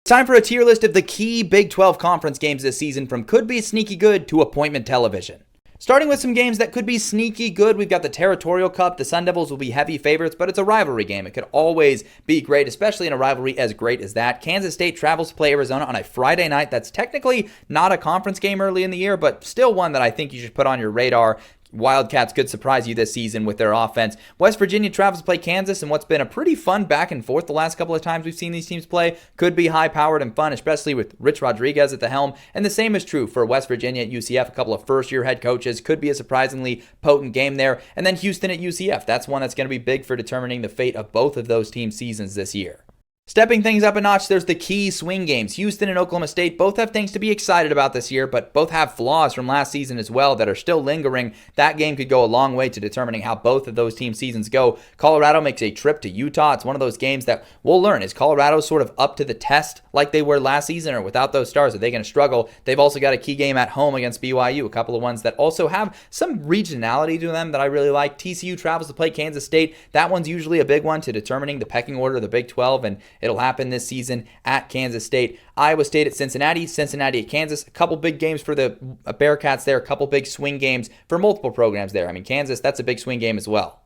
Time for a tier list of the key Big 12 conference games this season, from could be sneaky good to appointment television. Starting with some games that could be sneaky good, we've got the Territorial Cup. The Sun Devils will be heavy favorites, but it's a rivalry game. It could always be great, especially in a rivalry as great as that. Kansas State travels to play Arizona on a Friday night. That's technically not a conference game early in the year, but still one that I think you should put on your radar. Wildcats could surprise you this season with their offense. West Virginia travels to play Kansas in what's been a pretty fun back and forth the last couple of times we've seen these teams play. Could be high-powered and fun, especially with Rich Rodriguez at the helm. And the same is true for West Virginia at UCF. A couple of first-year head coaches. Could be a surprisingly potent game there. And then Houston at UCF. That's one that's going to be big for determining the fate of both of those teams' seasons this year. Stepping things up a notch, there's the key swing games. Houston and Oklahoma State both have things to be excited about this year, but both have flaws from last season as well that are still lingering. That game could go a long way to determining how both of those team seasons go. Colorado makes a trip to Utah. It's one of those games that we'll learn. Is Colorado sort of up to the test like they were last season, or without those stars, are they going to struggle? They've also got a key game at home against BYU, a couple of ones that also have some regionality to them that I really like. TCU travels to play Kansas State. That one's usually a big one to determining the pecking order of the Big 12, and it'll happen this season at Kansas State. Iowa State at Cincinnati, Cincinnati at Kansas. A couple big games for the Bearcats there, a couple big swing games for multiple programs there. I mean, Kansas, that's a big swing game as well.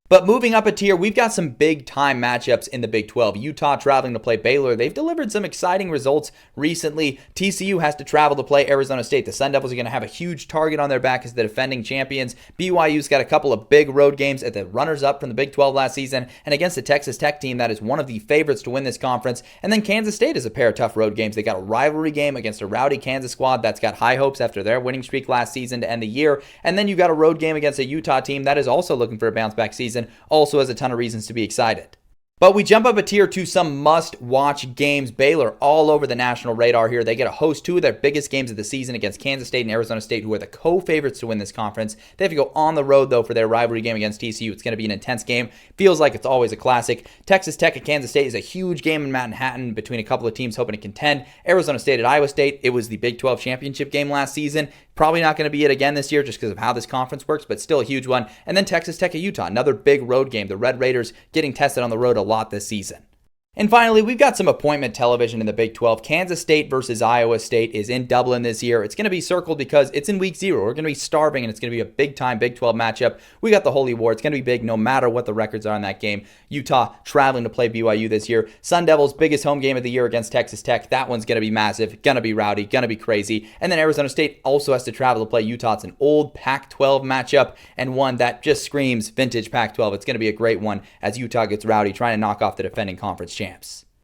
But moving up a tier, we've got some big-time matchups in the Big 12. Utah traveling to play Baylor. They've delivered some exciting results recently. TCU has to travel to play Arizona State. The Sun Devils are going to have a huge target on their back as the defending champions. BYU's got a couple of big road games at the runners-up from the Big 12 last season and against the Texas Tech team that is one of the favorites to win this conference. And then Kansas State is a pair of tough road games. They got a rivalry game against a rowdy Kansas squad that's got high hopes after their winning streak last season to end the year. And then you've got a road game against a Utah team that is also looking for a bounce-back season. Also has a ton of reasons to be excited. But we jump up a tier to some must-watch games. Baylor all over the national radar here. They get to host two of their biggest games of the season against Kansas State and Arizona State, who are the co-favorites to win this conference. They have to go on the road, though, for their rivalry game against TCU. It's going to be an intense game. Feels like it's always a classic. Texas Tech at Kansas State is a huge game in Manhattan between a couple of teams hoping to contend. Arizona State at Iowa State. It was the Big 12 championship game last season. Probably not going to be it again this year just because of how this conference works, but still a huge one. And then Texas Tech at Utah, another big road game. The Red Raiders getting tested on the road a lot this season. And finally, we've got some appointment television in the Big 12. Kansas State versus Iowa State is in Dublin this year. It's going to be circled because it's in week 0. We're going to be starving, and it's going to be a big-time Big 12 matchup. We got the Holy War. It's going to be big no matter what the records are in that game. Utah traveling to play BYU this year. Sun Devils' biggest home game of the year against Texas Tech. That one's going to be massive, going to be rowdy, going to be crazy. And then Arizona State also has to travel to play Utah. It's an old Pac-12 matchup and one that just screams vintage Pac-12. It's going to be a great one as Utah gets rowdy, trying to knock off the defending conference champs.